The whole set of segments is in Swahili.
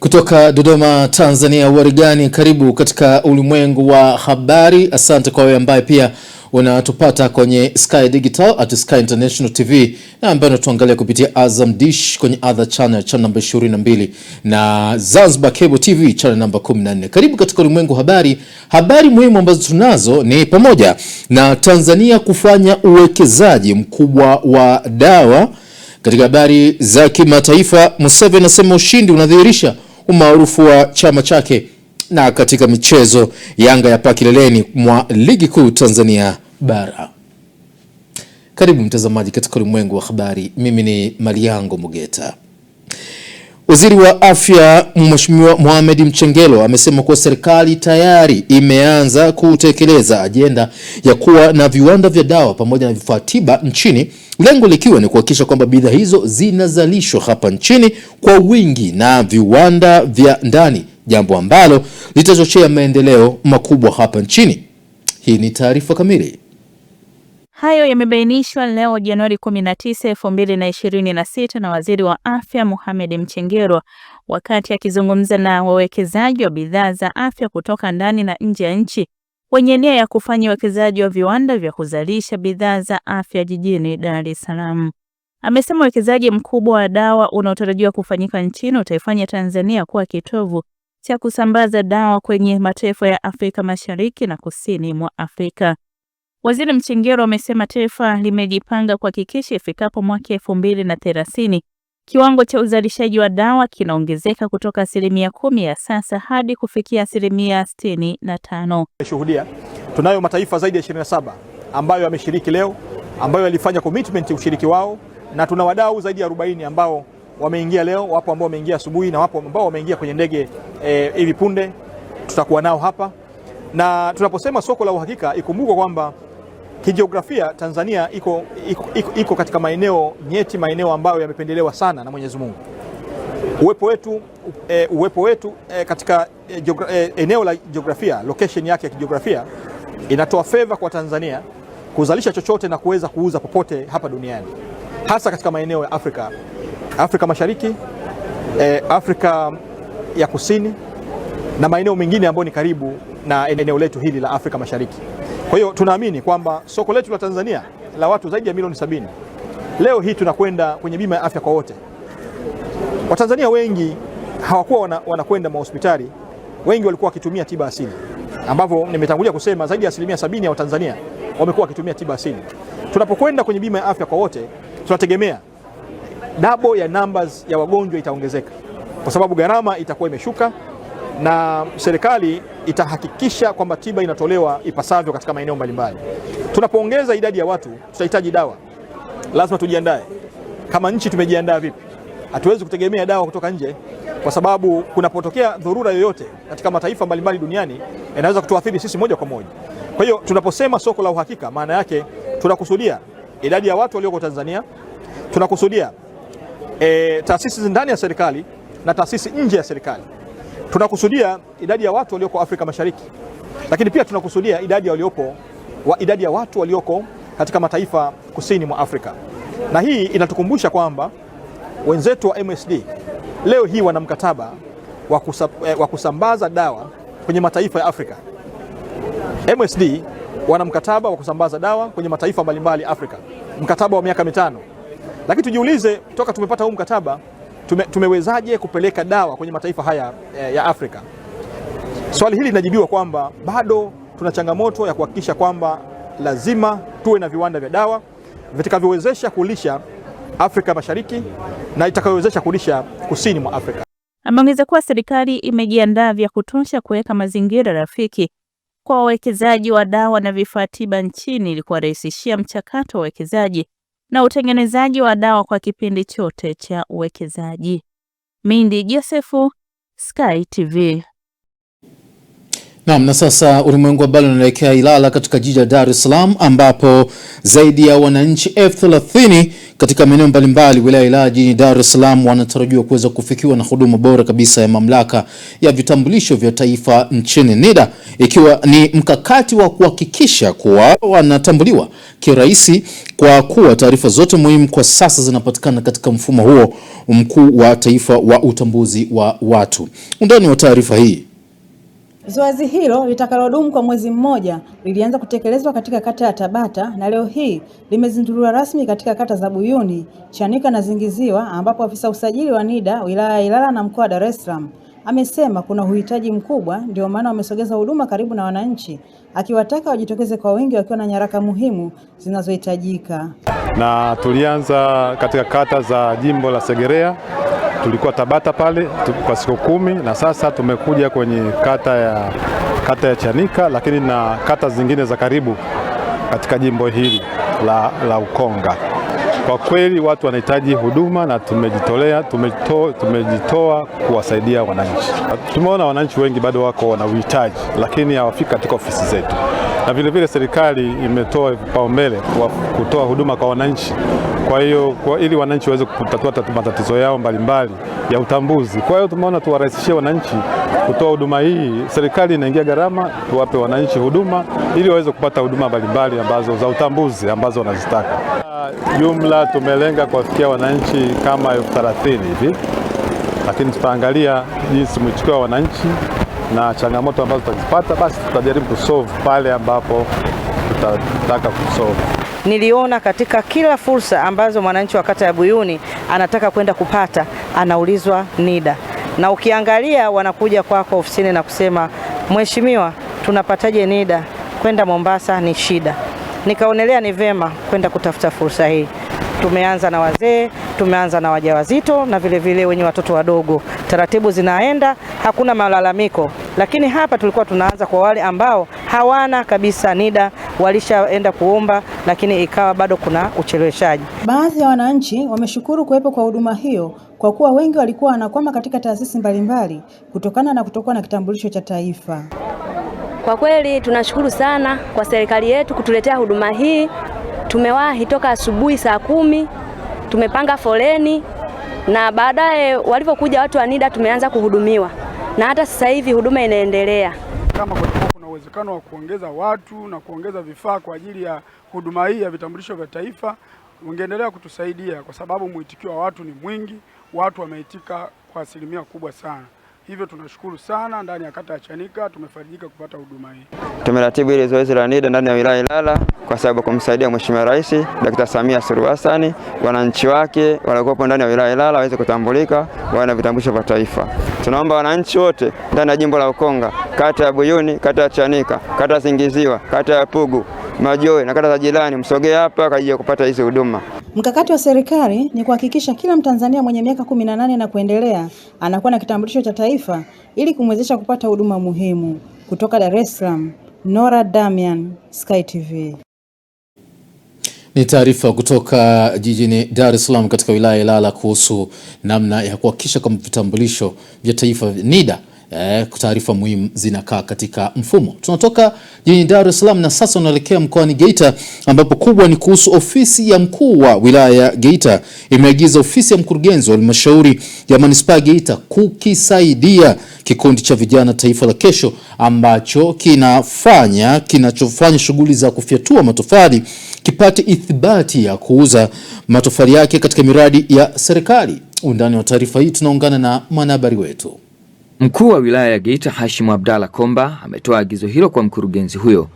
Kutoka Dodoma, Tanzania, warigani, karibu katika ulimwengu wa habari. Asante kwa wewe ambaye pia unatupata kwenye Sky Digital at Sky International TV na ambaye unatuangalia kupitia Azam Dish kwenye other channel number 22 na Zanzibar Cable TV channel number 14. Karibu katika ulimwengu habari. Habari muhimu ambazo tunazo ni pamoja na Tanzania kufanya uwekezaji mkubwa wa dawa. Katika habari za kimataifa, Museveni anasema ushindi unadhihirisha umaarufu wa chama chake. Na katika michezo, Yanga yapaa kileleni mwa ligi kuu Tanzania bara. Karibu mtazamaji katika ulimwengu wa habari. Mimi ni Mariango Mugeta. Waziri wa Afya Mheshimiwa Mohamed Mchengerwa amesema kuwa serikali tayari imeanza kutekeleza ajenda ya kuwa na viwanda vya dawa pamoja na vifaa tiba nchini, lengo likiwa ni kuhakikisha kwamba bidhaa hizo zinazalishwa hapa nchini kwa wingi na viwanda vya ndani, jambo ambalo litachochea maendeleo makubwa hapa nchini. Hii ni taarifa kamili. Hayo yamebainishwa leo Januari 19, 2026 na Waziri wa Afya Mohamed Mchengerwa wakati akizungumza na wawekezaji wa bidhaa za afya kutoka ndani na nje ya nchi wenye nia ya kufanya uwekezaji wa viwanda vya kuzalisha bidhaa za afya jijini Dar es Salaam. Amesema uwekezaji mkubwa wa dawa unaotarajiwa kufanyika nchini utaifanya Tanzania kuwa kitovu cha kusambaza dawa kwenye mataifa ya Afrika Mashariki na Kusini mwa Afrika. Waziri Mchengerwa amesema taifa limejipanga kuhakikisha ifikapo mwaka 2030 kiwango cha uzalishaji wa dawa kinaongezeka kutoka 10% ya sasa hadi kufikia 65%. Shuhudia tunayo mataifa zaidi ya 27 ambayo yameshiriki leo, ambayo yalifanya commitment ya ushiriki wao, na tuna wadau zaidi ya 40 ambao wameingia leo. Wapo ambao wameingia asubuhi na wapo ambao wameingia kwenye ndege hivi punde, tutakuwa nao hapa. Na tunaposema soko la uhakika, ikumbukwe kwamba kijiografia Tanzania iko katika maeneo nyeti, maeneo ambayo yamependelewa sana na Mwenyezi Mungu. Uwepo wetu katika eneo la jiografia, location yake ya kijiografia inatoa favor kwa Tanzania kuzalisha chochote na kuweza kuuza popote hapa duniani, hasa katika maeneo ya Afrika Mashariki, Afrika ya Kusini na maeneo mengine ambayo ni karibu na eneo letu hili la Afrika Mashariki. Kwa hiyo tunaamini kwamba soko letu la Tanzania la watu zaidi ya milioni 70, leo hii tunakwenda kwenye bima ya afya kwa wote. Watanzania wengi hawakuwa wanakwenda mahospitali, wengi walikuwa wakitumia tiba asili, ambavyo nimetangulia kusema zaidi ya 70% ya Watanzania wamekuwa wakitumia tiba asili. Tunapokwenda kwenye bima ya afya kwa wote, tunategemea double ya numbers ya wagonjwa itaongezeka, kwa sababu gharama itakuwa imeshuka na serikali itahakikisha kwamba tiba inatolewa ipasavyo katika maeneo mbalimbali. Tunapoongeza idadi ya watu, tutahitaji dawa. Lazima tujiandae. Kama nchi tumejiandaa vipi? Hatuwezi kutegemea dawa kutoka nje, kwa sababu kunapotokea dharura yoyote katika mataifa mbalimbali duniani inaweza kutuathiri sisi moja kwa moja. Kwa hiyo tunaposema soko la uhakika, maana yake tunakusudia idadi ya watu walioko Tanzania, tunakusudia taasisi ndani ya serikali na taasisi nje ya serikali. Tunakusudia idadi ya watu walioko Afrika Mashariki, lakini pia tunakusudia idadi ya watu walioko katika mataifa kusini mwa Afrika. Na hii inatukumbusha kwamba wenzetu wa MSD leo hii wana mkataba wa kusambaza dawa kwenye mataifa ya Afrika. MSD wana mkataba wa kusambaza dawa kwenye mataifa mbalimbali Afrika, mkataba wa miaka 5. Lakini tujiulize, toka tumepata huu mkataba tumewezaje kupeleka dawa kwenye mataifa haya ya Afrika? Swali hili linajibiwa kwamba bado tuna changamoto ya kuhakikisha kwamba lazima tuwe na viwanda vya dawa vitakavyowezesha kulisha Afrika Mashariki na itakayowezesha kulisha kusini mwa Afrika. Ameongeza kuwa serikali imejiandaa vya kutosha kuweka mazingira rafiki kwa wawekezaji wa dawa na vifaa tiba nchini ili kuwarahisishia mchakato wa uwekezaji na utengenezaji wa dawa kwa kipindi chote cha uwekezaji. Mindi Josefu, Sky TV. Naam, na sasa ulimwengu wa habari unaelekea Ilala katika jiji la Dar es Salaam ambapo zaidi ya wananchi 30,000 katika maeneo mbalimbali wilaya Ilala jijini Dar es Salaam wanatarajiwa kuweza kufikiwa na huduma bora kabisa ya mamlaka ya vitambulisho vya taifa nchini NIDA, ikiwa ni mkakati wa kuhakikisha kuwa wanatambuliwa kirahisi kwa kuwa taarifa zote muhimu kwa sasa zinapatikana katika mfumo huo mkuu wa taifa wa utambuzi wa watu. Undani wa taarifa hii. Zoezi hilo litakalodumu kwa mwezi mmoja lilianza kutekelezwa katika kata ya Tabata na leo hii limezinduliwa rasmi katika kata za Buyuni, Chanika na Zingiziwa, ambapo afisa usajili wa NIDA wilaya ya Ilala na mkoa wa Dar es Salaam amesema kuna uhitaji mkubwa, ndio maana wamesogeza huduma karibu na wananchi, akiwataka wajitokeze kwa wingi wakiwa na nyaraka muhimu zinazohitajika. Na tulianza katika kata za jimbo la Segerea, tulikuwa Tabata pale kwa siku 10, na sasa tumekuja kwenye kata ya Chanika, lakini na kata zingine za karibu katika jimbo hili la Ukonga. Kwa kweli watu wanahitaji huduma na tumejitoa kuwasaidia wananchi. Tumeona wananchi wengi bado wako wana uhitaji, lakini hawafiki katika ofisi zetu, na vile vile serikali imetoa vipaumbele kutoa huduma kwa wananchi. Kwa hiyo ili wananchi waweze kutatua matatizo yao mbalimbali ya utambuzi. Kwa hiyo tumeona tuwarahisishie wananchi kutoa huduma hii. Serikali inaingia gharama, tuwape wananchi huduma ili waweze kupata huduma mbalimbali ambazo za utambuzi ambazo wanazitaka. Jumla tumelenga kuwafikia wananchi kama 30,000 hivi, lakini tutaangalia jinsi mwitikio wa wananchi na changamoto ambazo tutazipata, basi tutajaribu kusolve pale ambapo tutataka kusolve. Niliona katika kila fursa ambazo mwananchi wa kata ya Buyuni anataka kwenda kupata, anaulizwa NIDA. Na ukiangalia wanakuja kwako ofisini na kusema, "Mheshimiwa, tunapataje NIDA? Kwenda Mombasa ni shida." Nikaonelea ni vema kwenda kutafuta fursa hii. Tumeanza na wazee, tumeanza na wajawazito na vile vile wenye watoto wadogo. Taratibu zinaenda, hakuna malalamiko. Lakini hapa tulikuwa tunaanza kwa wale ambao hawana kabisa NIDA, walishaenda kuomba lakini ikawa bado kuna ucheleweshaji. Baadhi ya wananchi wameshukuru kuwepo kwa huduma hiyo kwa kuwa wengi walikuwa wanakwama katika taasisi mbalimbali kutokana na kutokuwa na kitambulisho cha taifa. Kwa kweli tunashukuru sana kwa serikali yetu kutuletea huduma hii. Tumewahi toka asubuhi saa 10, tumepanga foleni na baadaye walipokuja watu wa NIDA tumeanza kuhudumiwa. Na hata sasa hivi huduma inaendelea. Kama kuna uwezekano wa kuongeza watu na kuongeza vifaa kwa ajili ya huduma hii ya vitambulisho vya taifa, ungeendelea kutusaidia kwa sababu mwitikio wa watu ni mwingi, watu wameitika kwa asilimia kubwa sana. Hivyo tunashukuru sana. Ndani ya kata ya Chanika tumefarijika kupata huduma hii. Tumeratibu ile zoezi la NIDA ndani ya wilaya Ilala kwa sababu kumsaidia Mheshimiwa Rais Dr. Samia Suluhu Hassan, wananchi wake waliokuwa ndani ya wilaya Ilala waweze kutambulika, wana vitambulisho vya taifa. Tunaomba wananchi wote ndani ya jimbo la Ukonga, kata ya Buyuni, kata ya Chanika, kata ya Zingiziwa, kata ya Pugu, Majoe na kata za jirani msogee hapa kwa ajili ya kupata hizo huduma. Mkakati wa serikali ni kuhakikisha kila Mtanzania mwenye miaka 18 na kuendelea anakuwa na kitambulisho cha taifa ili kumwezesha kupata huduma muhimu. Kutoka Dar es Salaam, Nora Damian, Sky TV. Ni taarifa kutoka jijini Dar es Salaam katika wilaya ya Ilala kuhusu namna ya kuhakikisha kama vitambulisho vya taifa NIDA taarifa muhimu zinakaa katika mfumo. Tunatoka jijini Dar es Salaam na sasa tunaelekea mkoani Geita ambapo kubwa ni kuhusu ofisi ya mkuu wa wilaya ya Geita imeagiza ofisi ya mkurugenzi wa halmashauri ya manispaa Geita kukisaidia kikundi cha vijana taifa la kesho ambacho kinachofanya shughuli za kufyatua matofali kipate ithibati ya kuuza matofali yake katika miradi ya serikali. Undani wa taarifa hii tunaungana na mwanahabari wetu. Mkuu wa wilaya ya Geita Hashim Abdalla Komba ametoa agizo hilo kwa mkurugenzi huyo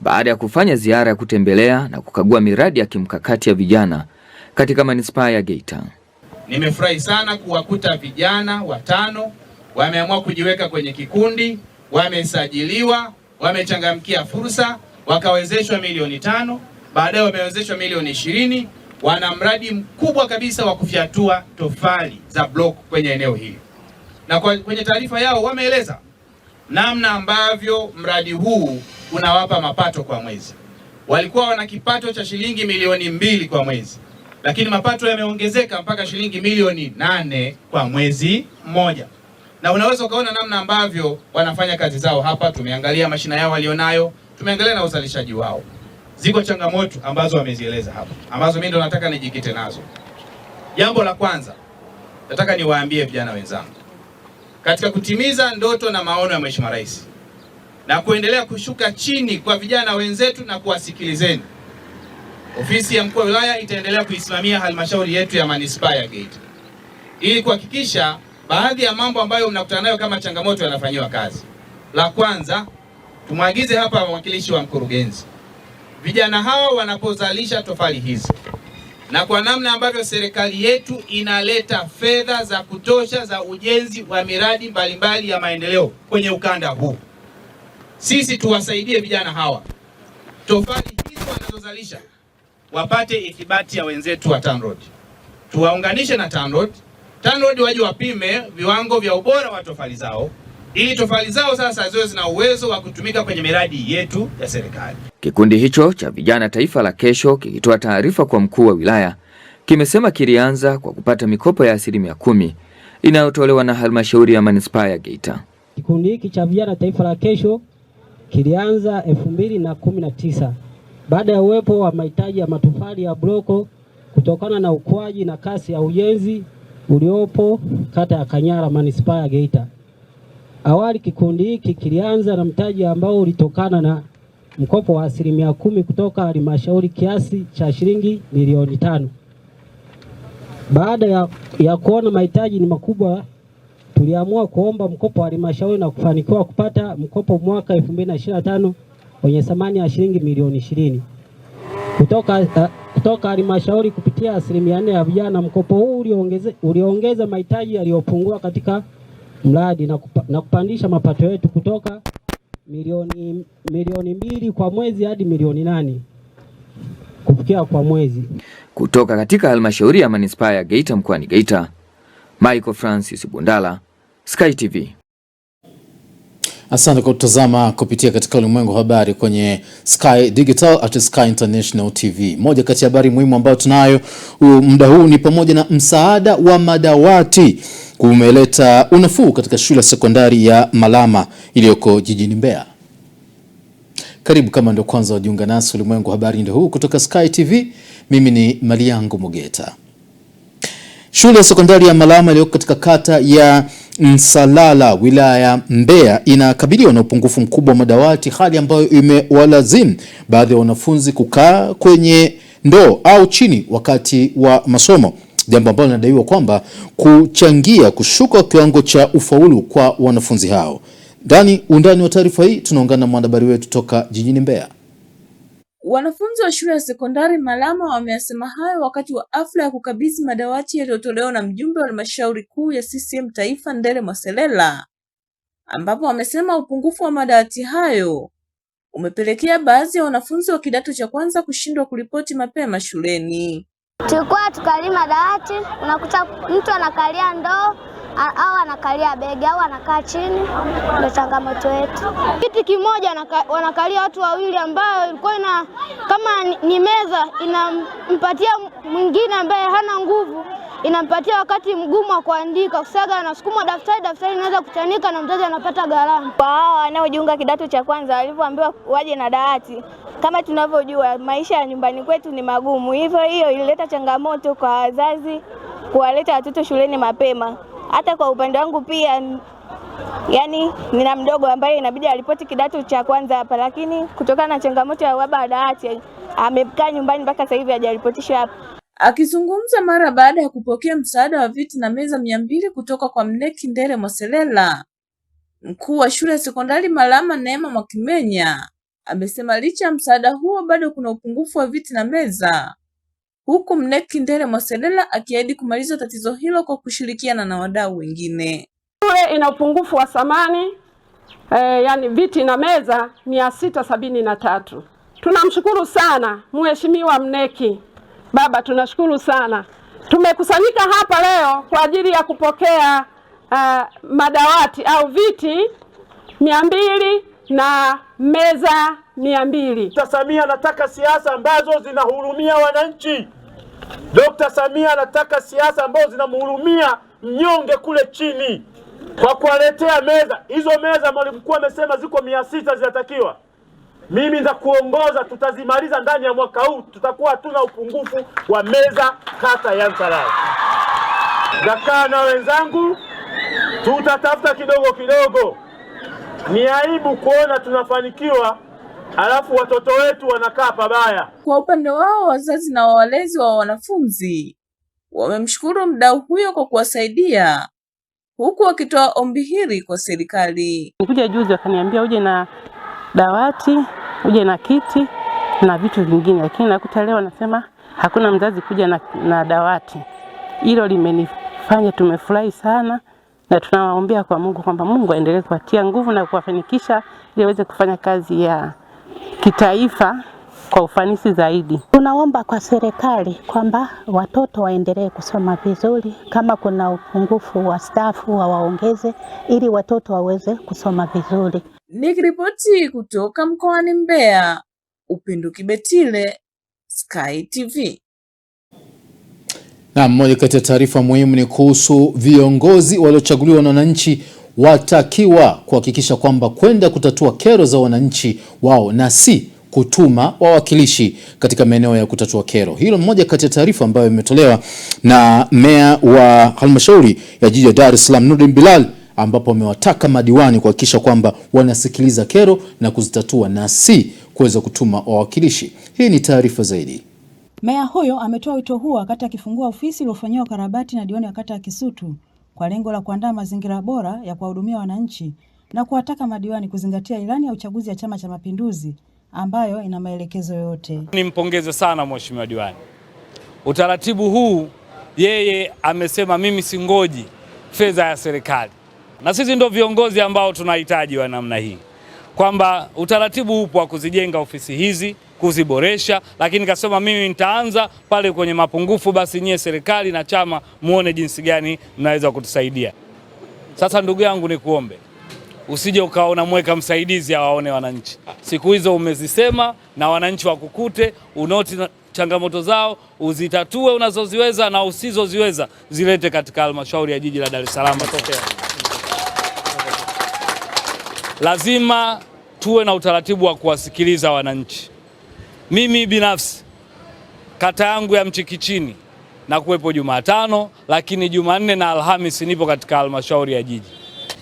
baada ya kufanya ziara ya kutembelea na kukagua miradi ya kimkakati ya vijana katika manispaa ya Geita. Nimefurahi sana kuwakuta vijana 5 wameamua kujiweka kwenye kikundi, wamesajiliwa, wamechangamkia fursa, wakawezeshwa milioni 5, baadaye wamewezeshwa milioni 20, wana mradi mkubwa kabisa wa kufyatua tofali za block kwenye eneo hili. Na kwenye taarifa yao wameeleza namna ambavyo mradi huu unawapa mapato kwa mwezi. Walikuwa wana kipato cha shilingi milioni 2 kwa mwezi, lakini mapato yameongezeka mpaka shilingi milioni 8 kwa mwezi mmoja. na unaweza ukaona namna ambavyo wanafanya kazi zao hapa. Tumeangalia mashina yao walionayo, tumeangalia na uzalishaji wao. Ziko changamoto ambazo wamezieleza hapa, ambazo mimi ndo nataka nijikite nazo. Jambo la kwanza, nataka niwaambie vijana wenzangu, katika kutimiza ndoto na maono ya Mheshimiwa Rais na kuendelea kushuka chini kwa vijana wenzetu na kuwasikilizeni, ofisi ya mkuu wa wilaya itaendelea kuisimamia halmashauri yetu ya manispaa ya Geita ili kuhakikisha baadhi ya mambo ambayo mnakutana nayo kama changamoto yanafanywa kazi. La kwanza, tumwagize hapa mwakilishi wa mkurugenzi, vijana hawa wanapozalisha tofali hizi na kwa namna ambavyo serikali yetu inaleta fedha za kutosha za ujenzi wa miradi mbalimbali ya maendeleo kwenye ukanda huu, sisi tuwasaidie vijana hawa, tofali hizi wanazozalisha wapate ithibati ya wenzetu wa TANROADS, tuwaunganishe na TANROADS waje wapime viwango vya ubora wa tofali zao, ili tofali zao sasa ziwe zina uwezo wa kutumika kwenye miradi yetu ya serikali. Kikundi hicho cha vijana taifa la kesho kikitoa taarifa kwa mkuu wa wilaya kimesema kilianza kwa kupata mikopo ya 10% inayotolewa na halmashauri ya manispaa ya Geita. Kikundi hiki cha vijana taifa la kesho kilianza 2019 baada ya uwepo wa mahitaji ya matofali ya bloko kutokana na ukuaji na kasi ya ujenzi uliopo kata ya Kanyara manispaa ya Geita. Awali kikundi hiki kilianza na mtaji ambao ulitokana na mkopo wa 10% kutoka halmashauri kiasi cha shilingi milioni 5. Baada ya kuona mahitaji ni makubwa, tuliamua kuomba mkopo wa halmashauri na kufanikiwa kupata mkopo mwaka 2025 wenye thamani ya shilingi milioni 20 kutoka halmashauri kupitia 4% ya vijana. Mkopo huu uliongeza mahitaji yaliyopungua katika mradi na kupandisha mapato yetu kutoka milioni 2 kwa mwezi hadi milioni 8 kufikia kwa mwezi. Kutoka katika halmashauri ya manispaa ya Geita mkoani Geita, Michael Francis Bundala, Sky TV. Asante kwa kutazama kupitia katika ulimwengu habari kwenye Sky Digital at Sky International TV. Moja kati ya habari muhimu ambayo tunayo muda huu ni pamoja na msaada wa madawati umeleta unafuu katika shule ya sekondari ya Malama iliyoko jijini Mbeya. Karibu kama ndio kwanza wajiunga nasi, ulimwengu habari ndio huu kutoka Sky TV. Mimi ni Maliango Mugeta. Shule ya sekondari ya Malama iliyoko katika kata ya Msalala wilaya ya Mbeya inakabiliwa na upungufu mkubwa wa madawati, hali ambayo imewalazimu baadhi ya wanafunzi kukaa kwenye ndoo au chini wakati wa masomo, jambo ambalo linadaiwa kwamba kuchangia kushuka kiwango cha ufaulu kwa wanafunzi hao. Undani wa taarifa hii tunaungana na mwanahabari wetu toka jijini Mbeya. Wanafunzi wa shule ya sekondari Malama wameyasema hayo wakati wa hafla ya kukabidhi madawati yaliyotolewa na mjumbe wa halmashauri kuu ya CCM Taifa Ndele Mwaselela, ambapo wamesema upungufu wa madawati hayo umepelekea baadhi ya wanafunzi wa kidato cha kwanza kushindwa kuripoti mapema shuleni. Tulikuwa tukalima dawati, unakuta mtu anakalia ndoo au anakalia begi au anakaa chini, ndio changamoto yetu. Kiti kimoja wanakalia watu wawili, ambao ilikuwa kama ni meza inampatia mwingine ambaye hana nguvu, inampatia wakati mgumu wa kuandika, kusaga anasukuma daftari inaweza kuchanika na mzazi anapata gharama. Kwa hao wanaojiunga kidato cha kwanza walivyoambiwa waje na dawati, kama tunavyojua maisha ya nyumbani kwetu ni magumu, hiyo ilileta changamoto kwa wazazi kuwaleta watoto shuleni mapema. Hata kwa upande wangu pia, yani nina mdogo ambaye inabidi alipoti kidato cha kwanza hapa, lakini kutokana na changamoto ya uhaba wa dawati amekaa nyumbani mpaka sasa hivi hajaripotishwa hapa. Akizungumza mara baada ya kupokea msaada wa viti na meza 200 kutoka kwa Mneki Ndele Mwaselela, mkuu wa shule ya sekondari Malama Neema Mwakimenya amesema licha ya msaada huo bado kuna upungufu wa viti na meza, huku Mneki Ndele Mwaselela akiahidi kumaliza tatizo hilo kwa kushirikiana na wadau wengine. Shule ina upungufu wa samani yani viti na meza 673. Tunamshukuru sana Mheshimiwa Mneki. Baba, tunashukuru sana. Tumekusanyika hapa leo kwa ajili ya kupokea madawati au viti 200 na meza 200. Dr. Samia anataka siasa ambazo zinahurumia wananchi. Dr. Samia anataka siasa ambazo zinamhurumia mnyonge kule chini. kwa kuwaletea meza. Hizo meza mwalimu mkuu amesema ziko 600 zinatakiwa. Mimi nitakuongoza, tutazimaliza ndani ya mwaka huu, tutakuwa hatuna upungufu wa meza kata ya Msalala. Nakaa na wenzangu, tutatafuta kidogo kidogo. Ni aibu kuona tunafanikiwa alafu watoto wetu wanakaa pabaya. Kwa upande wao, wazazi na walezi wa wanafunzi wamemshukuru mdau huyo kwa kuwasaidia, huku wakitoa ombi hili kwa serikali. Nikuja juzi wakaniambia uje na dawati, uje na kiti na vitu vingine, lakini nakuta leo nasema hakuna mzazi kuja na dawati. Hilo limenifanya tumefurahi sana, na tunawaombea kwa Mungu kwamba Mungu aendelee kuwatia nguvu na kuwafanikisha ili waweze kufanya kazi ya kitaifa kwa ufanisi zaidi. Tunaomba kwa serikali kwamba watoto waendelee kusoma vizuri, kama kuna upungufu wa stafu waongeze ili watoto waweze kusoma vizuri. Nikiripoti kutoka mkoani Mbeya, Upendo Kibetile, Sky TV. Na moja kati ya taarifa muhimu ni kuhusu viongozi waliochaguliwa na wananchi watakiwa kuhakikisha kwamba kwenda kutatua kero za wananchi wao na si kutuma wawakilishi katika maeneo ya kutatua kero. Hilo moja kati ya taarifa ambayo imetolewa na meya wa halmashauri ya jiji la Dar es Salaam Nurdin Bilal, ambapo amewataka madiwani kuhakikisha kwamba wanasikiliza kero na kuzitatua na si kuweza kutuma wawakilishi. Hii ni taarifa zaidi. Meya huyo ametoa wito huo wakati akifungua ofisi iliyofanyiwa ukarabati na diwani wa kata ya Kisutu kwa lengo la kuandaa mazingira bora ya kuwahudumia wananchi na kuwataka madiwani kuzingatia ilani ya uchaguzi ya Chama cha Mapinduzi ambayo ina maelekezo yote. Nimpongeze sana mheshimiwa diwani. Utaratibu huu yeye amesema mimi singoji fedha ya serikali. Na sisi ndio viongozi ambao tunahitaji wa namna hii. Kwamba utaratibu upo wa kuzijenga ofisi hizi, kuziboresha, lakini kasema mimi nitaanza pale kwenye mapungufu, basi nyie serikali na chama muone jinsi gani mnaweza kutusaidia. Sasa ndugu yangu nikuombe, usije ukaona mweka msaidizi awaone wananchi. Siku hizo umezisema na wananchi wakukute, unoti changamoto zao, uzitatue unazoziweza na usizoziweza zilete katika halmashauri ya jiji la Dar es Salaam. Lazima tuwe na utaratibu wa kuwasikiliza wananchi. Mimi binafsi kata yangu ya Mchikichini na kuwepo Jumatano, lakini Jumanne na Alhamisi nipo katika halmashauri ya jiji.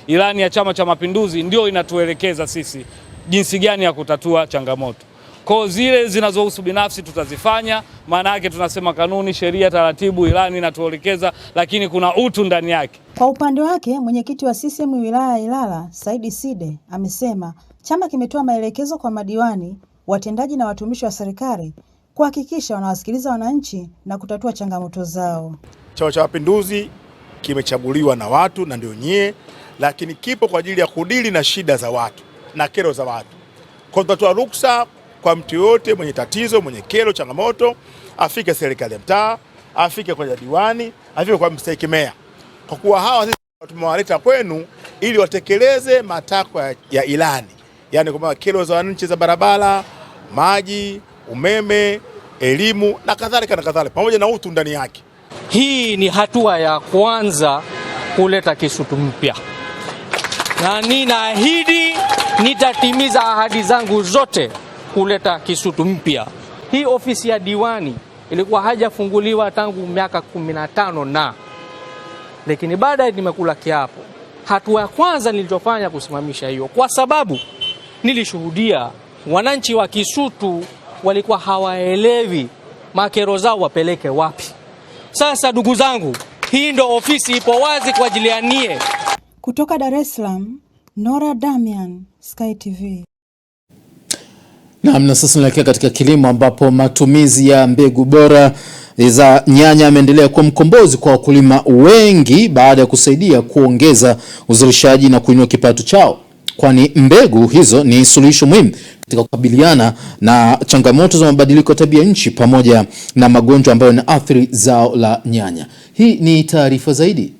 Ilani ya Chama cha Mapinduzi ndio inatuelekeza sisi jinsi gani ya kutatua changamoto. Kwa zile zinazohusu binafsi tutazifanya, maana yake tunasema kanuni, sheria, taratibu, ilani inatuelekeza, lakini kuna utu ndani yake. Kwa upande wake, mwenyekiti wa CCM wilaya ya Ilala, Saidi Side, amesema chama kimetoa maelekezo kwa madiwani, watendaji na watumishi wa serikali kuhakikisha wanawasikiliza wananchi na kutatua changamoto zao. Chama cha Mapinduzi kimechaguliwa na watu na ndio nyie, lakini kipo kwa ajili ya kudili na shida za watu na kero za watu. Kwa tutatoa ruksa kwa mtu yote mwenye tatizo, mwenye kero, changamoto, afike serikali ya mtaa, afike kwa diwani, afike kwa mstahiki meya. Kwa kuwa hawa sisi tumewaleta kwenu ili watekeleze matakwa ya ilani. Yaani kwa kero za wananchi za barabara, maji, umeme, elimu na kadhalika pamoja na utu ndani yake. Hii ni hatua ya kwanza kuleta Kisutu mpya. Na ninaahidi nitatimiza ahadi zangu zote kuleta Kisutu mpya. Hii ofisi ya diwani ilikuwa hajafunguliwa tangu miaka 15 lakini baadaye nimekula kiapo. Hatua ya kwanza nilichofanya kusimamisha hiyo, kwa sababu nilishuhudia wananchi wa Kisutu walikuwa hawaelewi makero zao wapeleke wapi. Sasa ndugu zangu, hii ndo ofisi ipo wazi kwa ajili ya nie. Kutoka Dar es Salaam, Nora Damian, Sky TV. Na sasa tunaelekea katika kilimo ambapo matumizi ya mbegu bora za nyanya yameendelea kuwa mkombozi kwa wakulima wengi baada ya kusaidia kuongeza uzalishaji na kuinua kipato chao. Kwani mbegu hizo ni suluhisho muhimu katika kukabiliana na changamoto za mabadiliko ya tabia nchi pamoja na magonjwa ambayo yanaathiri zao la nyanya. Hii ni taarifa zaidi.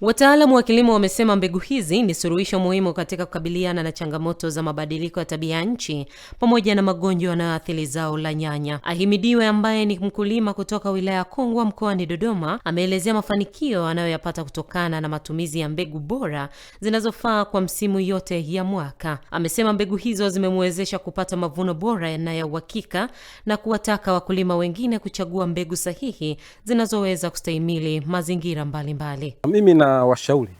Wataalamu wa kilimo wamesema mbegu hizi ni suluhisho muhimu katika kukabiliana na changamoto za mabadiliko ya tabia nchi pamoja na magonjwa yanayoathiri zao la nyanya. Ahimidiwe ambaye ni mkulima kutoka wilaya ya Kongwa mkoani Dodoma ameelezea mafanikio anayoyapata kutokana na matumizi ya mbegu bora zinazofaa kwa msimu yote ya mwaka. Amesema mbegu hizo zimemwezesha kupata mavuno bora na uhakika na kuwataka wakulima wengine kuchagua mbegu sahihi zinazoweza kustahimili mazingira mbalimbali. Mimi na washauri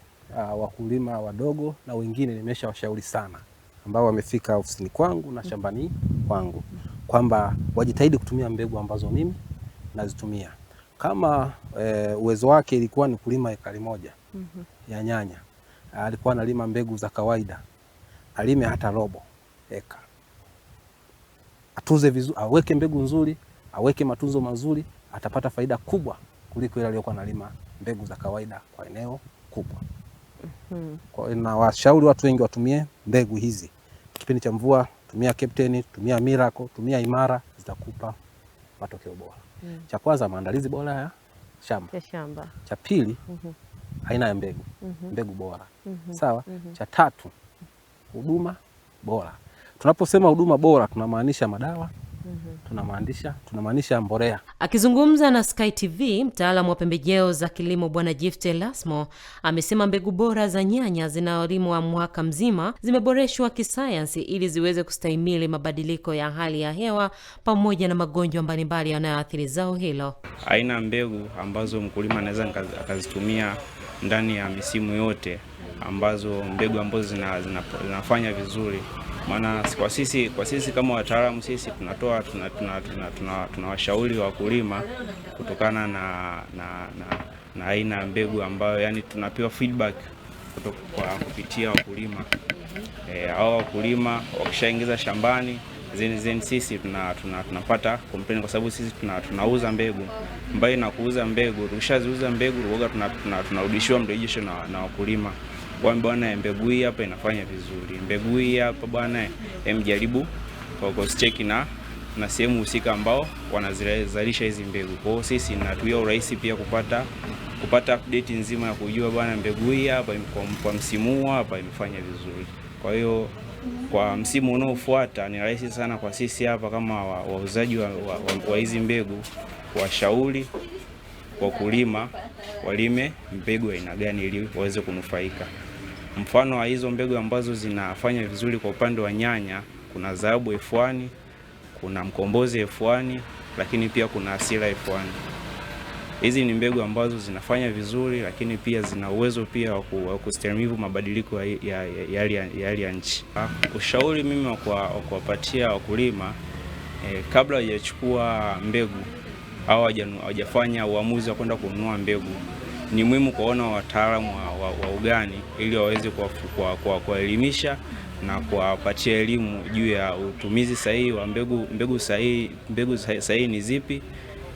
wakulima wadogo na wengine nimesha washauri sana ambao wamefika ofisini kwangu na shambani kwangu kwamba wajitahidi kutumia mbegu ambazo mimi nazitumia. Kama uwezo wake ilikuwa ni kulima ekari moja ya nyanya, alikuwa analima mbegu za kawaida, alime hata robo eka. Atuze vizuri, aweke mbegu nzuri, aweke matunzo mazuri, atapata faida kubwa kuliko ile aliyokuwa analima mbegu za kawaida kwa eneo kubwa. Kwa na washauri watu wengi watumie mbegu hizi. Kipindi cha mvua tumia Captain, tumia Miracle, tumia Imara, zitakupa matokeo bora. Cha kwanza maandalizi bora ya shamba. Cha pili aina ya mbegu, mbegu bora. Sawa? Cha tatu huduma bora. Tunaposema huduma bora tunamaanisha madawa, tunamaanisha mbolea. Akizungumza na Sky TV, mtaalamu wa pembejeo za kilimo Bwana Jifte Lasmo amesema mbegu bora za nyanya zinazolimwa mwaka mzima zimeboreshwa kisayansi ili ziweze kustahimili mabadiliko ya hali ya hewa pamoja na magonjwa mbalimbali yanayoathiri zao hilo. Aina mbegu ambazo mkulima anaweza akazitumia ndani ya misimu yote, ambazo mbegu ambazo zinafanya vizuri. Maana kwa sisi kama wataalamu sisi tunawashauri wakulima kutokana na aina ya mbegu ambayo yani tunapewa feedback kutoka kupitia wakulima. Hao wakulima wakishaingiza shambani zen sisi tunapata complaint kwa sababu sisi tunauza mbegu. Mbali na kuuza mbegu, tukishaziuza mbegu huwa tunarudishiwa mrejesho na wakulima. Kwa bwana mbegu hii hapa inafanya vizuri. Mbegu hii hapa bwana mjaribu kwa check na sehemu husika ambao wanazalisha hizi mbegu. Kwa hiyo sisi natuia urahisi pia kupata update nzima ya kujua bwana mbegu hii hapa kwa msimu huu hapa imefanya vizuri. Kwa hiyo kwa msimu unaofuata ni rahisi sana kwa sisi hapa kama wauzaji wa hizi mbegu washauri wakulima walime mbegu aina gani ili waweze kunufaika. Mfano wa hizo mbegu ambazo zinafanya vizuri kwa upande wa nyanya, kuna Dhahabu F1, kuna Mkombozi F1, lakini pia kuna Asira F1. Hizi ni mbegu ambazo zinafanya vizuri, lakini pia zina uwezo pia wa kustahimili mabadiliko ya hali ya nchi. Ushauri mimi wa kuwapatia wakulima kabla hawajachukua mbegu au hawajafanya uamuzi wa kwenda kununua mbegu, ni muhimu kuona wataalamu wa ugani ili waweze kuwaelimisha na kuwapatia elimu juu ya utumizi sahihi wa mbegu sahihi ni zipi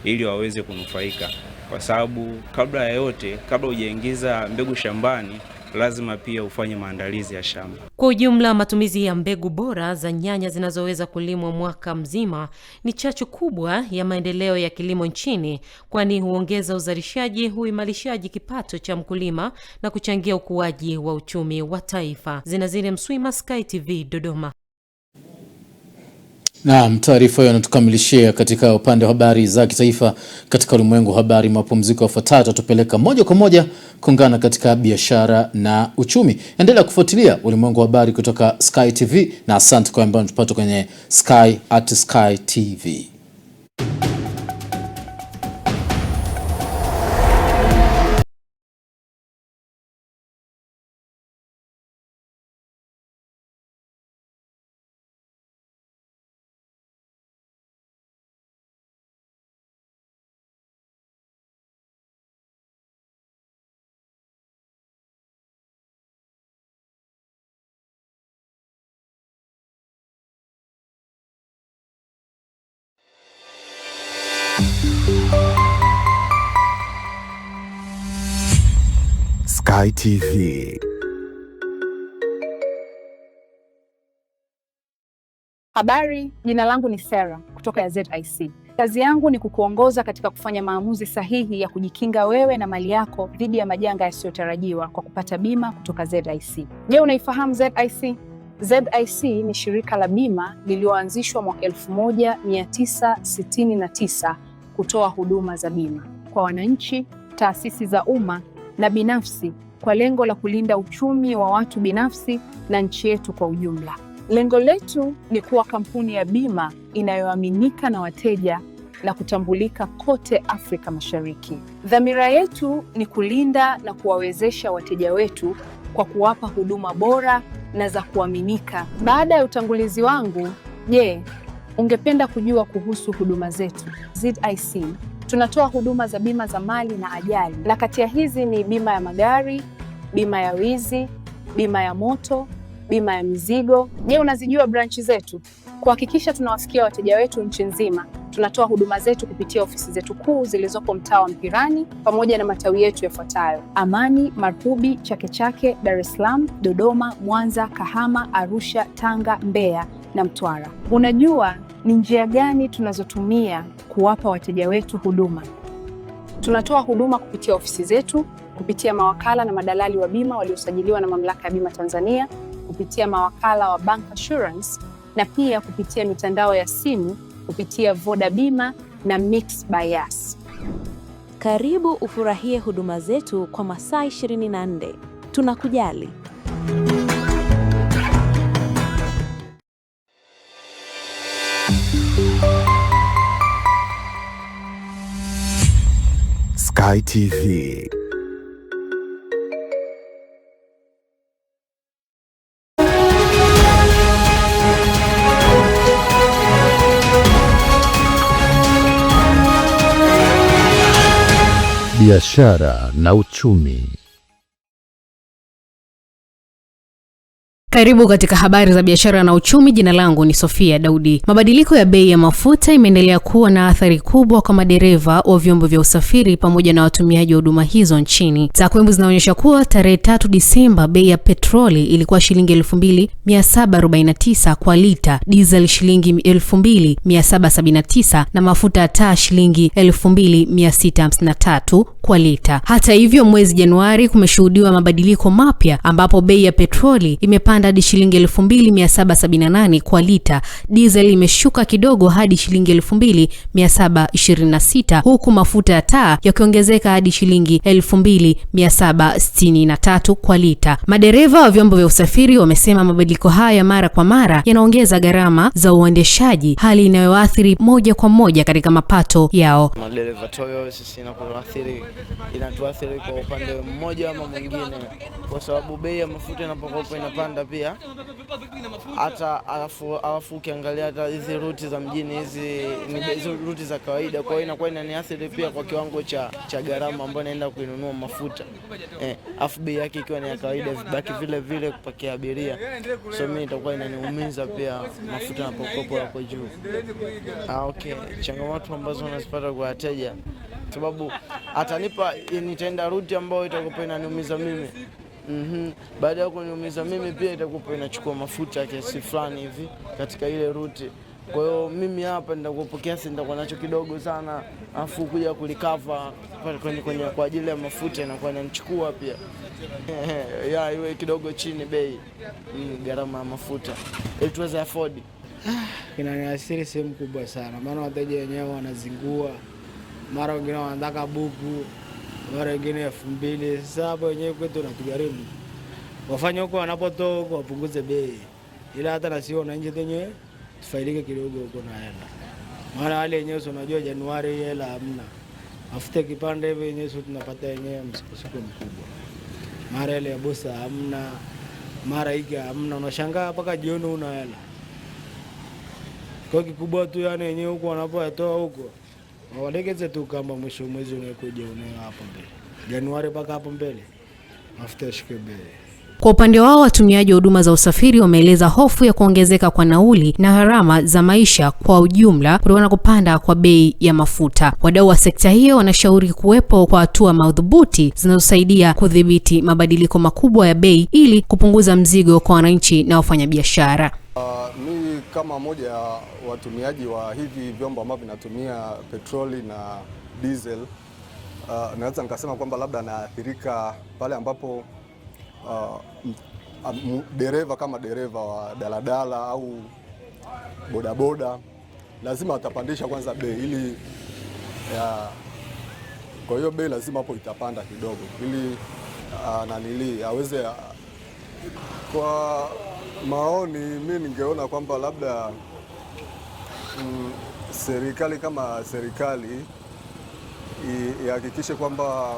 ili waweze kunufaika. Kwa sababu kabla ya yote, kabla hujaingiza mbegu shambani, lazima pia ufanye maandalizi ya shamba. Kwa ujumla, matumizi ya mbegu bora za nyanya zinazoweza kulimwa mwaka mzima ni chachu kubwa ya maendeleo ya kilimo nchini, kwani huongeza uzalishaji, huimarishaji kipato cha mkulima na kuchangia ukuaji wa uchumi wa taifa. Zinazile Mswima, Sky TV, Dodoma. Naam, taarifa hiyo inatukamilishia katika upande wa habari za kitaifa. Katika ulimwengu wa habari, mapumziko yafuatayo tutapeleka moja kwa moja kuungana katika biashara na uchumi. Endelea kufuatilia ulimwengu wa habari kutoka Sky TV, na asante kwa ambao tupata kwenye Sky TV. Sky TV. Habari, jina langu ni Sarah kutoka ya ZIC. Kazi yangu ni kukuongoza katika kufanya maamuzi sahihi ya kujikinga wewe na mali yako dhidi ya majanga yasiyotarajiwa kwa kupata bima kutoka ZIC. Je, unaifahamu ZIC? ZIC ni shirika la bima lililoanzishwa mwaka 1969 kutoa huduma za bima kwa wananchi, taasisi za umma na binafsi kwa lengo la kulinda uchumi wa watu binafsi na nchi yetu kwa ujumla. Lengo letu ni kuwa kampuni ya bima inayoaminika na wateja na kutambulika kote Afrika Mashariki. Dhamira yetu ni kulinda na kuwawezesha wateja wetu kwa kuwapa huduma bora na za kuaminika. Baada ya utangulizi wangu, je, ungependa kujua kuhusu huduma zetu? ZIC tunatoa huduma za bima za mali na ajali, na kati ya hizi ni bima ya magari, bima ya wizi, bima ya moto, bima ya mizigo. Je, unazijua branchi zetu? Kuhakikisha tunawafikia wateja wetu nchi nzima, tunatoa huduma zetu kupitia ofisi zetu kuu zilizopo mtaa wa Mpirani pamoja na matawi yetu yafuatayo: Amani, Marubi, Chake Chake, Dar es Salaam, Dodoma, Mwanza, Kahama, Arusha, Tanga, Mbeya na Mtwara. Unajua ni njia gani tunazotumia kuwapa wateja wetu huduma? Tunatoa huduma kupitia ofisi zetu, kupitia mawakala na madalali wa bima waliosajiliwa na Mamlaka ya Bima Tanzania, kupitia mawakala wa Bank Assurance na pia kupitia mitandao ya simu kupitia Voda Bima na Mix by Yas. Karibu ufurahie huduma zetu kwa masaa 24. Tunakujali. Sky TV. Biashara na uchumi. Karibu katika habari za biashara na uchumi. Jina langu ni Sofia Daudi. Mabadiliko ya bei ya mafuta imeendelea kuwa na athari kubwa kwa madereva wa vyombo vya usafiri pamoja na watumiaji wa huduma hizo nchini. Takwimu zinaonyesha kuwa tarehe 3 Disemba bei ya petroli ilikuwa shilingi 2749 kwa lita, diesel shilingi 2779 na mafuta ya taa shilingi 2653 kwa lita. Hata hivyo, mwezi Januari kumeshuhudiwa mabadiliko mapya ambapo bei ya petroli imepanda hadi shilingi 2778 kwa lita, diesel imeshuka kidogo hadi shilingi 2726, huku mafuta ya taa yakiongezeka hadi shilingi 2763 kwa lita. Madereva wa vyombo vya usafiri wamesema mabadiliko haya mara kwa mara yanaongeza gharama za uendeshaji, hali inayoathiri moja kwa moja katika mapato yao. Madereva toyo sisi inatuathiri kwa upande mmoja ama mwingine, kwa sababu bei ya mafuta inapokuwa inapanda pia hata alafu ukiangalia hata hizi ruti za mjini hizi ni hizo ruti za kawaida, kwa hiyo inakuwa inaniathiri pia kwa kiwango cha gharama ambayo naenda kuinunua mafuta. Afu bei yake ikiwa ni ya kawaida vibaki vile vile kupakia abiria, so mimi itakuwa inaniumiza pia mafuta yanapokuwa yako juu. Okay, changamoto ambazo nazipata kwa wateja, sababu atanipa nitaenda ruti ambayo itakuwa inaniumiza mimi. Baada ya kuniumiza mimi pia itakuwa inachukua mafuta kiasi fulani hivi katika ile ruti. Kwa hiyo mimi hapa nitakuwa nitakuwa nacho kidogo sana, afu kuja kulikava kwa ajili ya mafuta inakuwa inanichukua pia. Iwe kidogo chini bei gharama ya mafuta ili tuweze afford. Inaniathiri sehemu kubwa sana, maana wateja wenyewe wanazingua, mara wengine wanataka buku, mara wengine 2000. Sasa hapo wenyewe kwetu natugharimu. Wafanye huko wanapotoa huko wapunguze bei, ila hata na sio wananchi wenyewe tufaidike kidogo huko na hela. Maana wale wenyewe unajua Januari hela hamna, afute kipande hivi wenyewe tunapata wenyewe msukosuko mkubwa. Mara ile ya bosa hamna, mara hiki hamna, unashangaa mpaka jioni una hela. Kwa kikubwa tu yani wenyewe huko wanapotoa huko walegeze tu kama mwisho mwezi unakuja unao hapo mbele. Januari mpaka hapo mbele mafuta shike bei. Kwa upande wao, watumiaji wa huduma za usafiri wameeleza hofu ya kuongezeka kwa nauli na gharama za maisha kwa ujumla kutokana na kupanda kwa bei ya mafuta. Wadau wa sekta hiyo wanashauri kuwepo kwa hatua madhubuti zinazosaidia kudhibiti mabadiliko makubwa ya bei ili kupunguza mzigo kwa wananchi na wafanyabiashara. Mi kama moja ya watumiaji wa hivi vyombo ambavyo vinatumia petroli na diesel, naweza nikasema kwamba labda naathirika pale ambapo dereva kama dereva wa daladala au bodaboda lazima atapandisha kwanza bei ili kwa hiyo bei lazima hapo itapanda kidogo ili nanili aweze. Kwa maoni mimi ningeona kwamba labda serikali kama serikali ihakikishe kwamba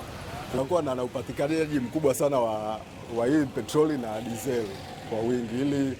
kunakuwa na upatikanaji mkubwa sana wa hii petroli na diesel kwa wingi ili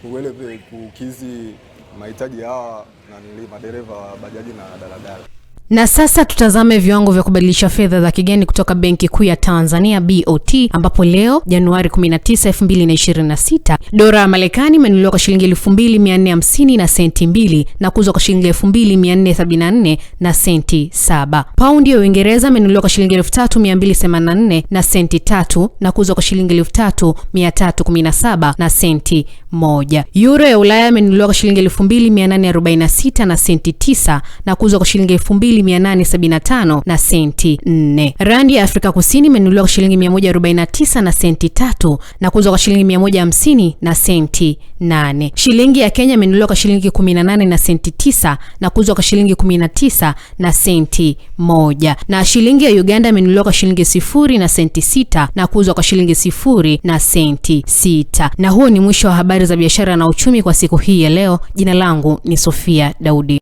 uweze kukidhi mahitaji hawa na madereva wa bajaji na daladala. Na sasa tutazame viwango vya kubadilisha fedha za kigeni kutoka Benki Kuu ya Tanzania BOT, ambapo leo Januari 19, 2026 dola ya Marekani imenunuliwa kwa shilingi 2450 na senti 2 na kuuzwa kwa shilingi 2474 na senti 7. Paundi ya Uingereza imenunuliwa kwa shilingi 3284 na senti 3 na kuuzwa kwa shilingi 3317 na senti 1. Euro ya Ulaya imenunuliwa kwa shilingi 2846 na senti 9 na kuuzwa kwa shilingi 2875 na senti 4. Randi ya Afrika Kusini imenunuliwa kwa shilingi 149 na senti 3 na kuuzwa kwa shilingi 150 na senti 8. Shilingi ya Kenya imenunuliwa kwa shilingi 18 na senti 9 na kuuzwa kwa shilingi 19 na senti 1. Na shilingi ya Uganda imenunuliwa kwa shilingi 0 na senti 6 na kuuzwa kwa shilingi 0 na senti 6. Na huo ni mwisho wa habari za biashara na uchumi kwa siku hii ya leo. Jina langu ni Sofia Daudi.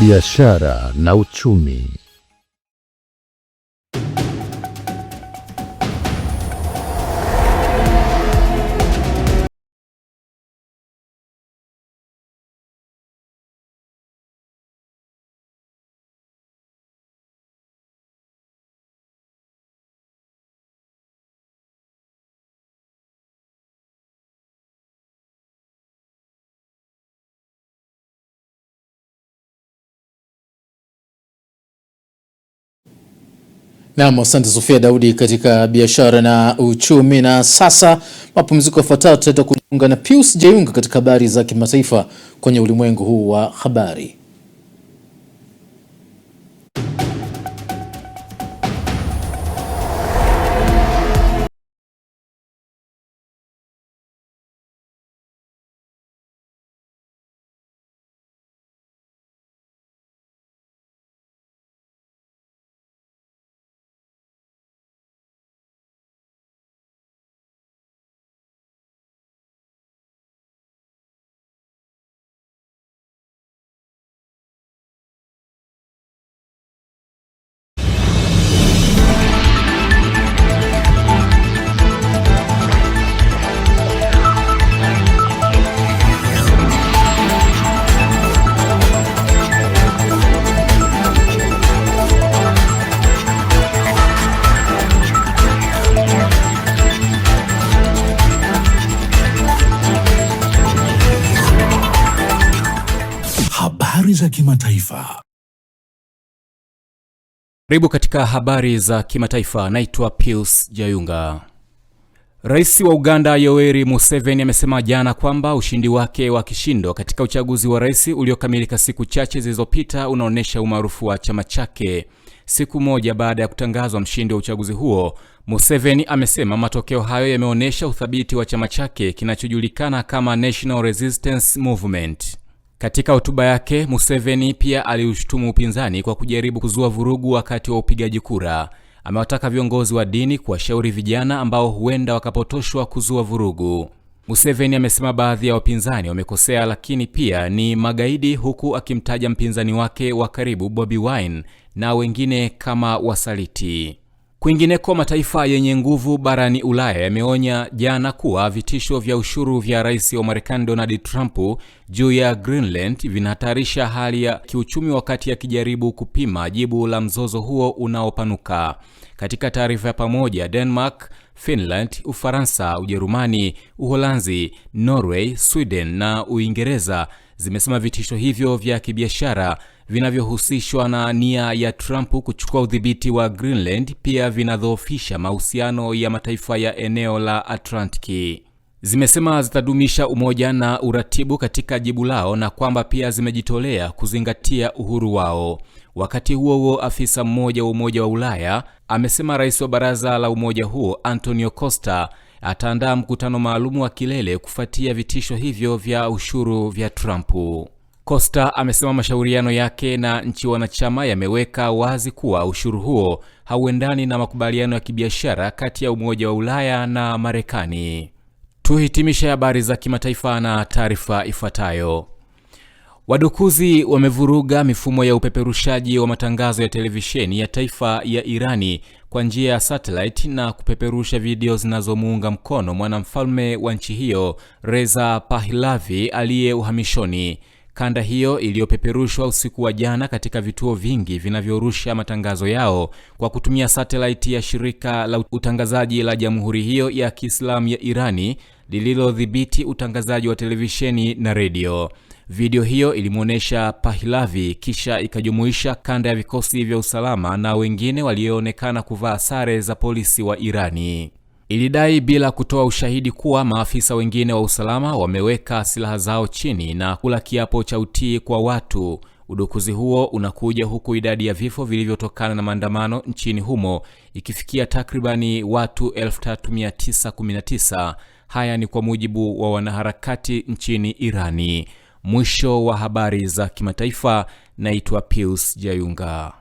Biashara na uchumi. Naam, asante Sofia Daudi katika biashara na uchumi. Na sasa mapumziko yafuatayo tutaenda kujiunga na Pius Jayunga katika habari za kimataifa kwenye ulimwengu huu wa habari. Habari za kimataifa. Karibu katika habari za kimataifa. Naitwa Pius Jayunga. Rais wa Uganda Yoweri Museveni amesema jana kwamba ushindi wake wa kishindo katika uchaguzi wa rais uliokamilika siku chache zilizopita unaonesha umaarufu wa chama chake. Siku moja baada ya kutangazwa mshindi wa uchaguzi huo, Museveni amesema matokeo hayo yameonesha uthabiti wa chama chake kinachojulikana kama National Resistance Movement. Katika hotuba yake, Museveni pia aliushtumu upinzani kwa kujaribu kuzua vurugu wakati wa upigaji kura. Amewataka viongozi wa dini kuwashauri vijana ambao huenda wakapotoshwa kuzua vurugu. Museveni amesema baadhi ya wapinzani wamekosea lakini pia ni magaidi, huku akimtaja mpinzani wake wa karibu Bobi Wine na wengine kama wasaliti. Kwingineko, mataifa yenye nguvu barani Ulaya yameonya jana kuwa vitisho vya ushuru vya rais wa Marekani Donald Trump juu ya Greenland vinahatarisha hali ya kiuchumi wakati akijaribu kupima jibu la mzozo huo unaopanuka. Katika taarifa ya pamoja, Denmark, Finland, Ufaransa, Ujerumani, Uholanzi, Norway, Sweden na Uingereza zimesema vitisho hivyo vya kibiashara vinavyohusishwa na nia ya Trump kuchukua udhibiti wa Greenland pia vinadhoofisha mahusiano ya mataifa ya eneo la Atlantiki. Zimesema zitadumisha umoja na uratibu katika jibu lao na kwamba pia zimejitolea kuzingatia uhuru wao. Wakati huo huo, afisa mmoja wa Umoja wa Ulaya amesema rais wa baraza la umoja huo Antonio Costa ataandaa mkutano maalum wa kilele kufuatia vitisho hivyo vya ushuru vya Trump. Costa amesema mashauriano yake na nchi wanachama yameweka wazi kuwa ushuru huo hauendani na makubaliano ya kibiashara kati ya Umoja wa Ulaya na Marekani. Tuhitimisha habari za kimataifa na taarifa ifuatayo. Wadukuzi wamevuruga mifumo ya upeperushaji wa matangazo ya televisheni ya taifa ya Irani kwa njia ya satellite na kupeperusha video zinazomuunga mkono mwanamfalme wa nchi hiyo Reza Pahlavi aliye uhamishoni. Kanda hiyo iliyopeperushwa usiku wa jana katika vituo vingi vinavyorusha matangazo yao kwa kutumia satellite ya shirika la utangazaji la Jamhuri hiyo ya Kiislamu ya Irani lililodhibiti utangazaji wa televisheni na redio. Video hiyo ilimuonesha Pahlavi kisha ikajumuisha kanda ya vikosi vya usalama na wengine walioonekana kuvaa sare za polisi wa Irani. Ilidai bila kutoa ushahidi kuwa maafisa wengine wa usalama wameweka silaha zao chini na kula kiapo cha utii kwa watu. Udukuzi huo unakuja huku idadi ya vifo vilivyotokana na maandamano nchini humo ikifikia takribani watu 3919. Haya ni kwa mujibu wa wanaharakati nchini Irani. Mwisho wa habari za kimataifa. Naitwa Pius Jayunga.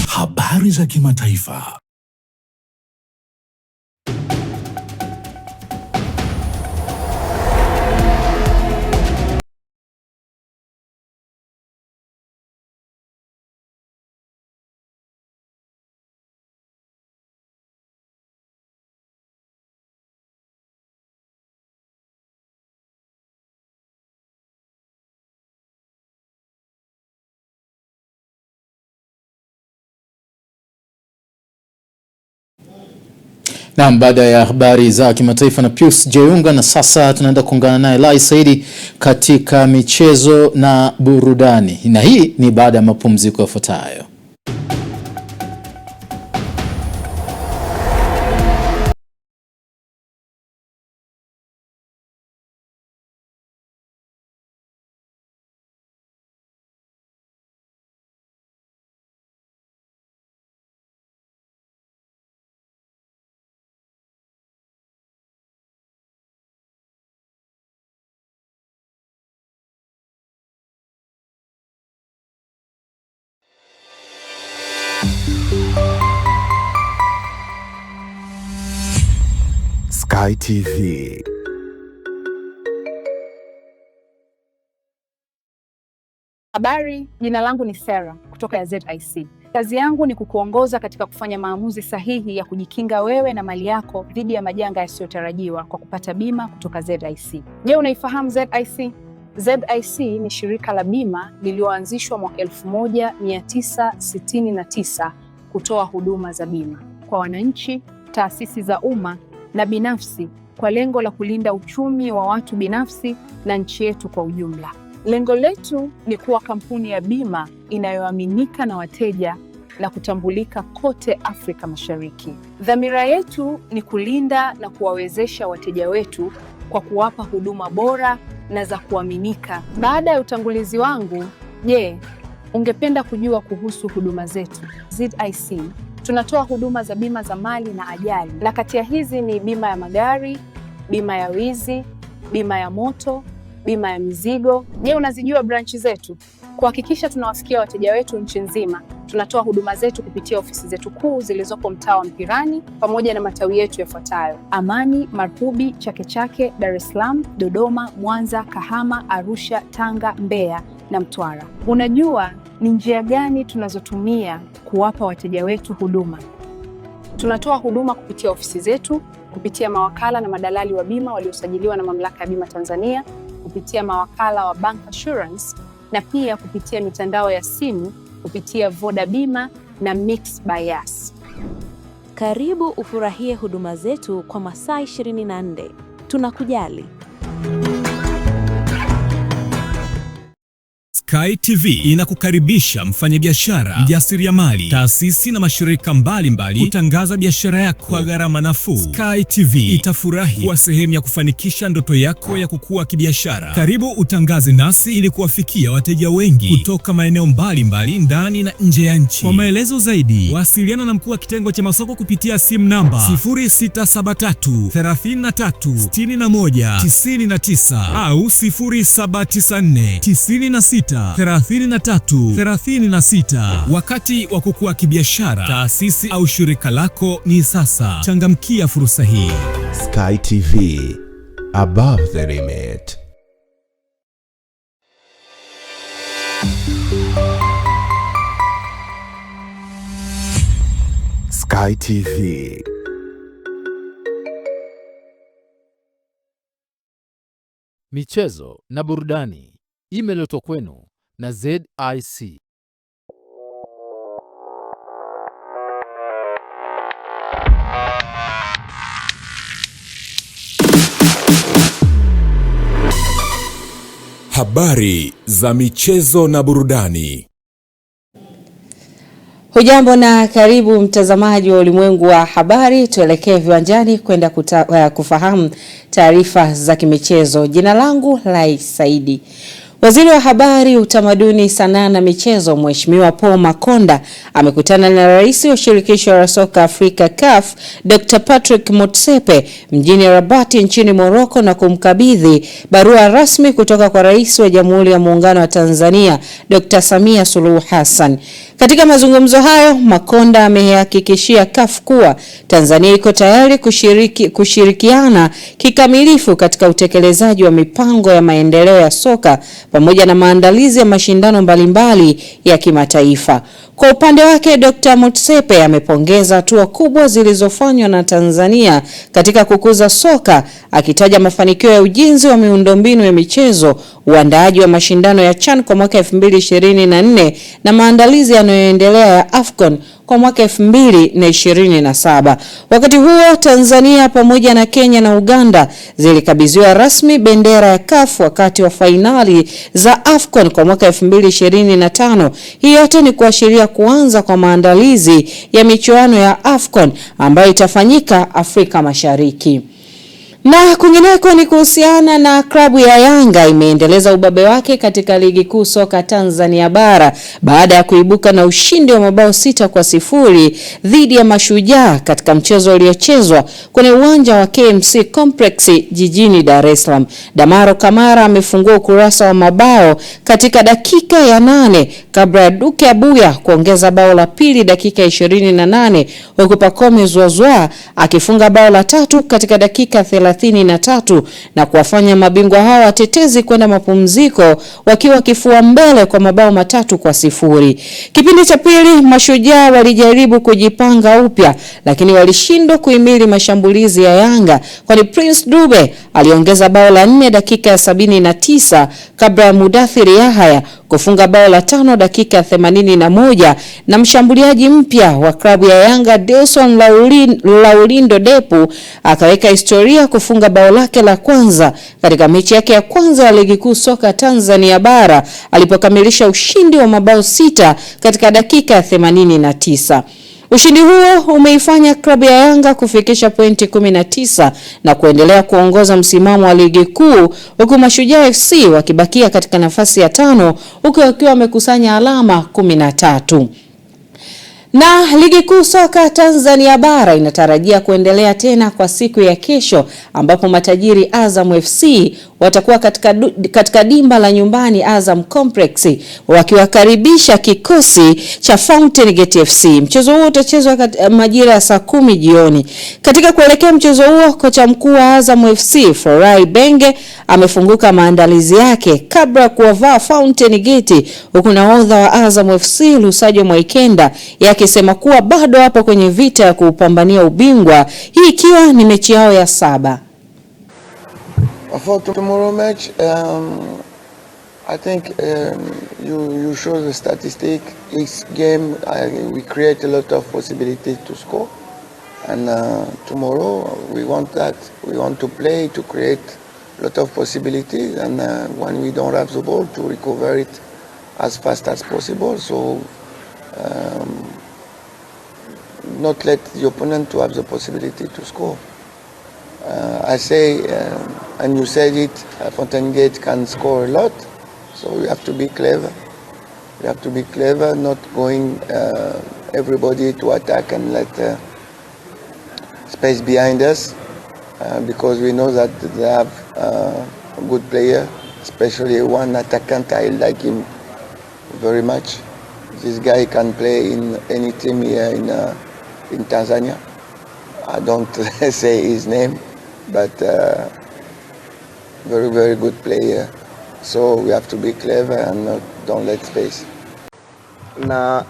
Habari za kimataifa. Na baada ya habari za kimataifa na Pius Jayunga, na sasa tunaenda kuungana naye Lai Saidi katika michezo na burudani. Na hii ni baada ya mapumziko yafuatayo. Sky TV. Habari, jina langu ni Sarah kutoka ya ZIC. Kazi yangu ni kukuongoza katika kufanya maamuzi sahihi ya kujikinga wewe na mali yako dhidi ya majanga yasiyotarajiwa kwa kupata bima kutoka ZIC. Je, unaifahamu ZIC? ZIC ni shirika la bima lililoanzishwa mwaka 1969 kutoa huduma za bima kwa wananchi, taasisi za umma na binafsi kwa lengo la kulinda uchumi wa watu binafsi na nchi yetu kwa ujumla. Lengo letu ni kuwa kampuni ya bima inayoaminika na wateja na kutambulika kote Afrika Mashariki. Dhamira yetu ni kulinda na kuwawezesha wateja wetu kwa kuwapa huduma bora na za kuaminika. Baada ya utangulizi wangu, je, ungependa kujua kuhusu huduma zetu? ZIC tunatoa huduma za bima za mali na ajali, na kati ya hizi ni bima ya magari, bima ya wizi, bima ya moto, bima ya mizigo. Je, unazijua branchi zetu? Kuhakikisha tunawafikia wateja wetu nchi nzima, Tunatoa huduma zetu kupitia ofisi zetu kuu zilizopo mtaa wa Mpirani pamoja na matawi yetu yafuatayo: Amani, Marubi, Chake Chake, Dar es Salaam, Dodoma, Mwanza, Kahama, Arusha, Tanga, Mbeya na Mtwara. Unajua ni njia gani tunazotumia kuwapa wateja wetu huduma? Tunatoa huduma kupitia ofisi zetu, kupitia mawakala na madalali wa bima waliosajiliwa na Mamlaka ya Bima Tanzania, kupitia mawakala wa Bank Assurance na pia kupitia mitandao ya simu kupitia Voda Bima na Mix by Yas. Karibu ufurahie huduma zetu kwa masaa 24. Tunakujali. Sky TV inakukaribisha mfanyabiashara, mjasiriamali, taasisi na mashirika mbalimbali kutangaza biashara yako kwa gharama nafuu. Sky TV itafurahi kuwa sehemu ya kufanikisha ndoto yako ya kukua kibiashara. Karibu utangaze nasi ili kuwafikia wateja wengi kutoka maeneo mbalimbali ndani na nje ya nchi. Kwa maelezo zaidi, wasiliana na mkuu wa kitengo cha masoko kupitia simu namba 0673 33 61 99 au 0794 96 3336. Wakati wa kukua kibiashara, taasisi au shirika lako ni sasa. Changamkia fursa hii. Sky TV, above the limit. Sky TV. Michezo na burudani imeletwa kwenu na ZIC. Habari za michezo na burudani. Hujambo na karibu mtazamaji wa Ulimwengu wa Habari. Tuelekee viwanjani kwenda kufahamu taarifa za kimichezo. Jina langu Lai Saidi. Waziri wa Habari, Utamaduni, Sanaa na Michezo Mheshimiwa Paul Makonda amekutana na Rais wa Shirikisho la Soka Afrika CAF Dr. Patrick Motsepe mjini Rabat nchini Morocco na kumkabidhi barua rasmi kutoka kwa Rais wa Jamhuri ya Muungano wa Tanzania Dr. Samia Suluhu Hassan. Katika mazungumzo hayo, Makonda amehakikishia CAF kuwa Tanzania iko tayari kushirikiana kikamilifu katika utekelezaji wa mipango ya maendeleo ya soka pamoja na maandalizi ya mashindano mbalimbali ya kimataifa. Kwa upande wake, Dr. Motsepe amepongeza hatua kubwa zilizofanywa na Tanzania katika kukuza soka, akitaja mafanikio ya ujenzi wa miundombinu ya michezo, uandaaji wa mashindano ya CHAN kwa mwaka 2024 na maandalizi yanayoendelea ya AFCON kwa mwaka 2027. Wakati huo, Tanzania pamoja na Kenya na Uganda zilikabidhiwa rasmi bendera ya CAF wakati wa fainali za AFCON kwa mwaka 2025. Hii yote ni kuashiria kuanza kwa maandalizi ya michuano ya AFCON ambayo itafanyika Afrika Mashariki. Na kwingineko ni kuhusiana na klabu ya Yanga imeendeleza ubabe wake katika ligi kuu soka Tanzania bara baada ya kuibuka na ushindi wa mabao 6-0 dhidi ya Mashujaa katika mchezo uliochezwa kwenye uwanja wa KMC Complex jijini Dar es Salaam. Damaro Kamara amefungua ukurasa wa mabao katika dakika ya 8 kabla ya Duke Abuya kuongeza bao la pili dakika 28, huku Pacome Zouzoua akifunga bao la 3 katika dakika 33 na kuwafanya mabingwa hao watetezi kwenda mapumziko wakiwa kifua mbele kwa mabao 3-0. Kipindi cha pili, Mashujaa walijaribu kujipanga upya lakini walishindwa kuhimili mashambulizi ya Yanga, kwani Prince Dube aliongeza bao la 4 dakika ya 79 kabla ya Mudathiri Yahaya kufunga bao la 5 dakika 81 na mshambuliaji mpya wa klabu ya Yanga Delson Laulindo Depu akaweka historia kufunga bao lake la kwanza katika mechi yake ya kwanza ya ligi kuu soka Tanzania bara alipokamilisha ushindi wa mabao 6 katika dakika 89. Ushindi huo umeifanya klabu ya Yanga kufikisha pointi 19 na kuendelea kuongoza msimamo wa ligi kuu, huku Mashujaa FC wakibakia katika nafasi ya 5 huku wakiwa wamekusanya alama 13. Na ligi kuu soka Tanzania bara inatarajia kuendelea tena kwa siku ya kesho ambapo matajiri Azam FC watakuwa katika dimba la nyumbani Azam Complex wakiwakaribisha kikosi cha Fountain Gate FC. Mchezo huo utachezwa majira ya saa 10 jioni. Katika kuelekea mchezo huo, kocha mkuu wa Azam FC Forai Benge amefunguka maandalizi yake kabla ya kuwavaa Fountain Gate, huku nahodha wa Azam FC Lusajo Mwaikenda yakisema kuwa bado hapo kwenye vita ya kupambania ubingwa, hii ikiwa ni mechi yao ya 7. For tomorrow match, I think you show the statistic. Each game we create a lot of possibilities to score, and tomorrow we want that. We want to play to create a lot of possibilities, and when we don't have the ball, to recover it as fast as possible. So not let the opponent to have the possibility to score. I say, and you said it, Fountain Gate can score a lot, so we have to be clever. We have to be clever, not going everybody to attack and let space behind us, because we know that they have a good player, especially one attackant. I like him very much. This guy can play in any team here in Tanzania. I don't say his name, but very, very good player. So we have to be clever and don't let space.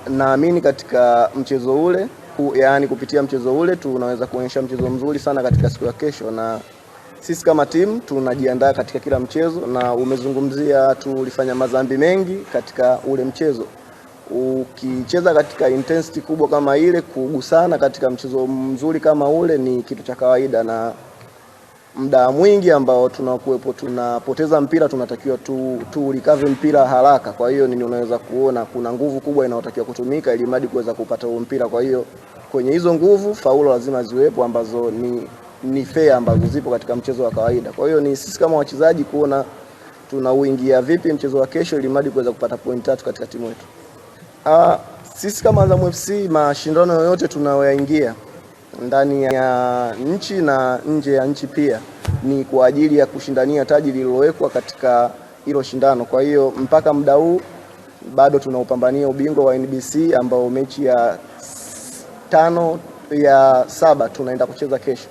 Naamini katika mchezo ule, yaani kupitia mchezo ule tunaweza kuonyesha mchezo mzuri sana katika siku ya kesho, na sisi kama timu tunajiandaa katika kila mchezo, na umezungumzia tulifanya madhambi mengi katika ule mchezo. Ukicheza katika intensity kubwa kama ile, kugusana katika mchezo mzuri kama ule ni kitu cha kawaida, na muda mwingi ambao tunakuepo tunapoteza mpira, tunatakiwa tu recover mpira haraka. Kwa hiyo unaweza kuona kuna nguvu kubwa inayotakiwa kutumika ili mradi kuweza kupata huo mpira. Kwa hiyo kwenye hizo nguvu faulo lazima ziwepo ambazo ni fair, ambazo zipo katika mchezo wa kawaida. Kwa hiyo ni sisi kama wachezaji kuona tunauingia vipi mchezo wa kesho ili mradi kuweza kupata point 3 katika timu yetu. Sisi kama Azam FC mashindano yoyote tunayoingia ndani ya nchi na nje ya nchi pia ni kwa ajili ya kushindania taji lililowekwa katika hilo shindano. Kwa hiyo mpaka muda huu bado tunaupambania ubingwa wa NBC ambao mechi ya 5 ya 7 tunaenda kucheza kesho.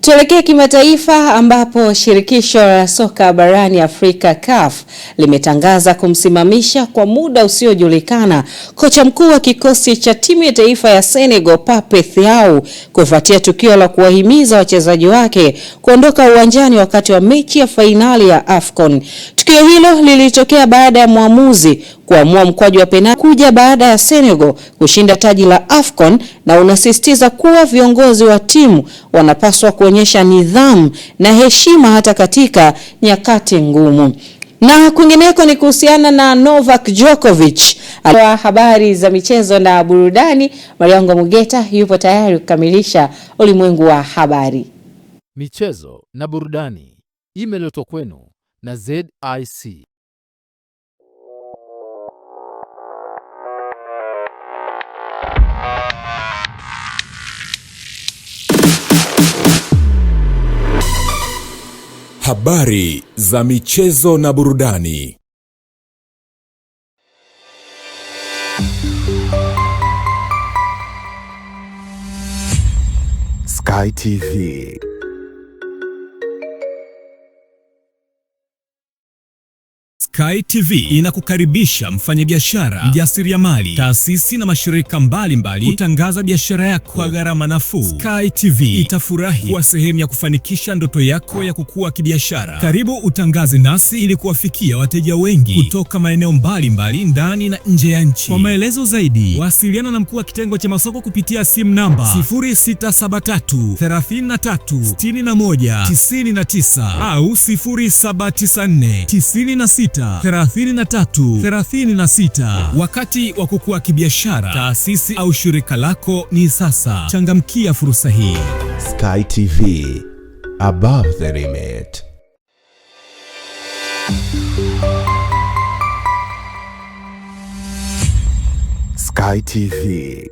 Tuelekee kimataifa ambapo shirikisho la soka barani Afrika CAF limetangaza kumsimamisha kwa muda usiojulikana kocha mkuu wa kikosi cha timu ya taifa ya Senegal Pape Thiaw kufuatia tukio la kuwahimiza wachezaji wake kuondoka uwanjani wakati wa mechi ya fainali ya AFCON. Tukio hilo lilitokea baada ya muamuzi kuamua mkwaju wa penalti kuja baada ya Senegal kushinda taji la AFCON, na unasisitiza kuwa viongozi wa timu wanapaswa kuonyesha nidhamu na heshima hata katika nyakati ngumu. Na kwingineko ni kuhusiana na Novak Djokovic. Kwa habari za michezo na burudani, Mariango Mugeta yupo tayari kukamilisha ulimwengu wa habari. Michezo na burudani imeletwa kwenu na ZIC. Habari za michezo na burudani. Sky TV. Sky TV inakukaribisha mfanyabiashara, mjasiriamali, taasisi na mashirika mbalimbali kutangaza biashara yako kwa gharama nafuu. Sky TV itafurahi kuwa sehemu ya kufanikisha ndoto yako ya kukua kibiashara. Karibu utangaze nasi ili kuwafikia wateja wengi kutoka maeneo mbalimbali ndani na nje ya nchi. Kwa maelezo zaidi, wasiliana na mkuu wa kitengo cha masoko kupitia simu namba 0673 33 61 99 au 0794 96 3336. Wakati wa kukua kibiashara, taasisi au shirika lako ni sasa. Changamkia fursa hii. Sky TV, above the limit. Sky TV.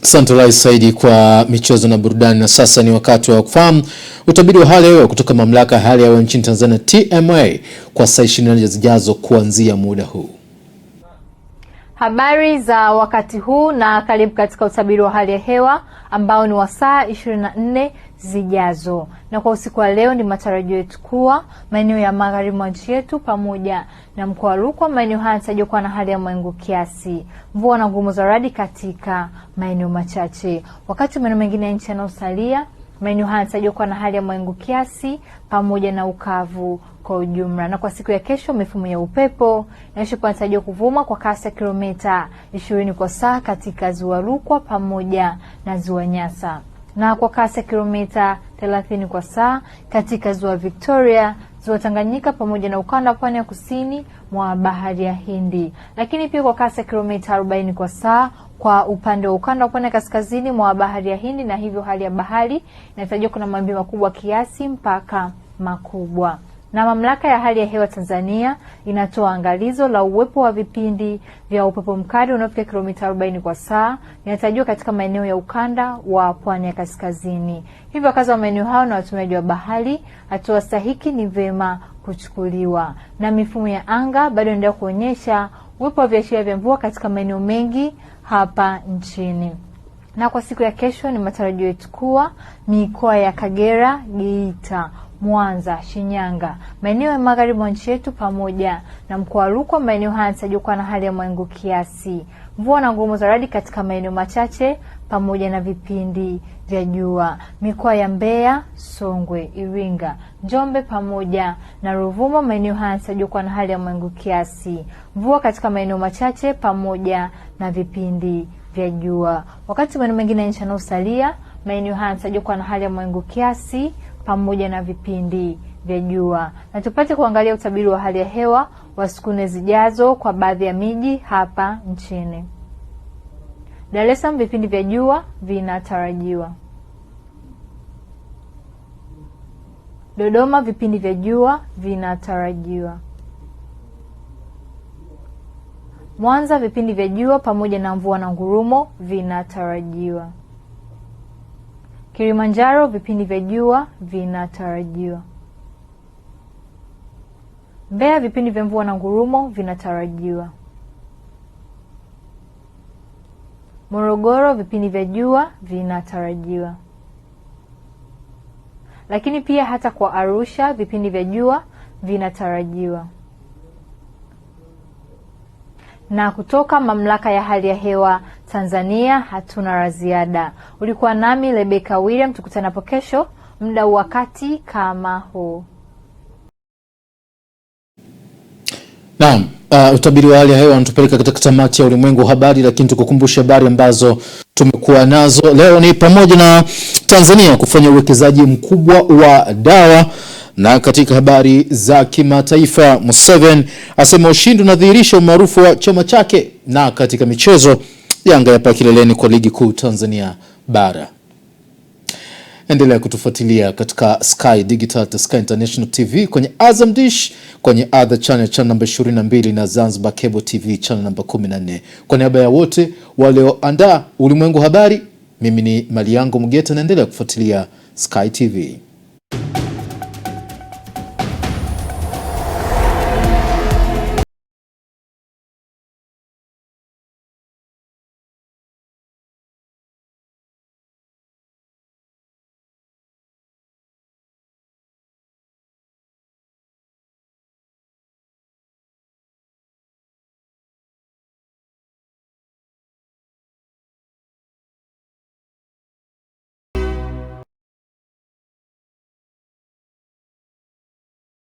Asante Rais Saidi kwa michezo na burudani. Na sasa ni wakati wa kufahamu utabiri wa hali ya hewa kutoka mamlaka ya hali ya hewa nchini Tanzania TMA kwa saa 24 zijazo kuanzia muda huu. Habari za wakati huu na karibu katika utabiri wa hali ya hewa ambao ni wa saa 24 zijazo. Na kwa usiku wa leo ni matarajio yetu kuwa maeneo ya magharibi mwa nchi yetu pamoja na mkoa wa Rukwa, maeneo haya yanatarajiwa kuwa na hali ya mawingu kiasi, mvua na ngurumo za radi katika maeneo machache. Wakati maeneo mengine ya nchi yanayosalia, maeneo haya yanatarajiwa kuwa na hali ya mawingu kiasi pamoja na ukavu kwa ujumla. Na kwa siku ya kesho, mifumo ya upepo inatarajiwa kuvuma kwa kasi ya kilomita 20 kwa saa katika ziwa Rukwa pamoja na ziwa Nyasa, na kwa kasi ya kilomita 30 kwa saa katika ziwa Victoria, ziwa Tanganyika pamoja na ukanda wa pwani ya kusini mwa bahari ya Hindi, lakini pia kwa kasi ya kilomita 40 kwa saa kwa upande wa ukanda wa pwani ya kaskazini mwa bahari ya Hindi, na hivyo hali ya bahari inatarajiwa kuna mawimbi makubwa kiasi mpaka makubwa. Na mamlaka ya hali ya hewa Tanzania inatoa angalizo la uwepo wa vipindi vya upepo mkali unaofikia kilomita 40 kwa saa inatarajiwa katika maeneo ya ukanda wa pwani ya kaskazini. Hivyo wakazi wa maeneo hayo na watumiaji wa bahari, hatua stahiki ni vema kuchukuliwa. Na mifumo ya anga bado inaendelea kuonyesha uwepo wa viashiria vya mvua katika maeneo mengi hapa nchini. Na kwa siku ya kesho ni matarajio yetu kuwa mikoa ya Kagera, Geita, Mwanza, Shinyanga, maeneo ya magharibi mwa nchi yetu pamoja na mkoa wa Rukwa, maeneo haya yanatarajiwa kuwa na hali ya mawingu kiasi, mvua na ngurumo za radi katika maeneo machache pamoja na vipindi vya jua. Mikoa ya Mbeya, Songwe, Iringa, Njombe pamoja na Ruvuma, maeneo haya yanatarajiwa kuwa na hali ya mawingu kiasi, mvua katika maeneo machache pamoja na vipindi vya jua. Wakati maeneo mengine ya nchi yanayosalia, maeneo haya yanatarajiwa kuwa na hali ya mawingu kiasi pamoja na vipindi vya jua. Na tupate kuangalia utabiri wa hali ya hewa wa siku 4 zijazo kwa baadhi ya miji hapa nchini. Dar es Salaam, vipindi vya jua vinatarajiwa. Dodoma, vipindi vya jua vinatarajiwa. Mwanza, vipindi vya jua pamoja na mvua na ngurumo vinatarajiwa. Kilimanjaro, vipindi vya jua vinatarajiwa. Mbeya, vipindi vya mvua na ngurumo vinatarajiwa. Morogoro, vipindi vya jua vinatarajiwa. Lakini pia hata kwa Arusha, vipindi vya jua vinatarajiwa. Na kutoka mamlaka ya hali ya hewa Tanzania hatuna la ziada. Ulikuwa nami Rebecca William, tukutana hapo kesho muda wakati kama huu. Naam, utabiri wa hali ya hewa unatupeleka katika tamati ya ulimwengu habari, lakini tukukumbusha habari ambazo tumekuwa nazo leo ni pamoja na Tanzania kufanya uwekezaji mkubwa wa dawa. Na katika habari za kimataifa, Museveni asema ushindi unadhihirisha umaarufu wa chama chake. Na katika michezo, Yanga yapa kileleni kwa ligi kuu Tanzania bara. Endelea kutufuatilia katika Sky Digital, Sky International TV, kwenye Azam Dish, kwenye Other Channel namba 22 na Zanzibar Cable TV channel namba 14. Kwa niaba ya wote walioandaa ulimwengu habari, mimi ni Maliango Mugeta, naendelea kufuatilia Sky TV.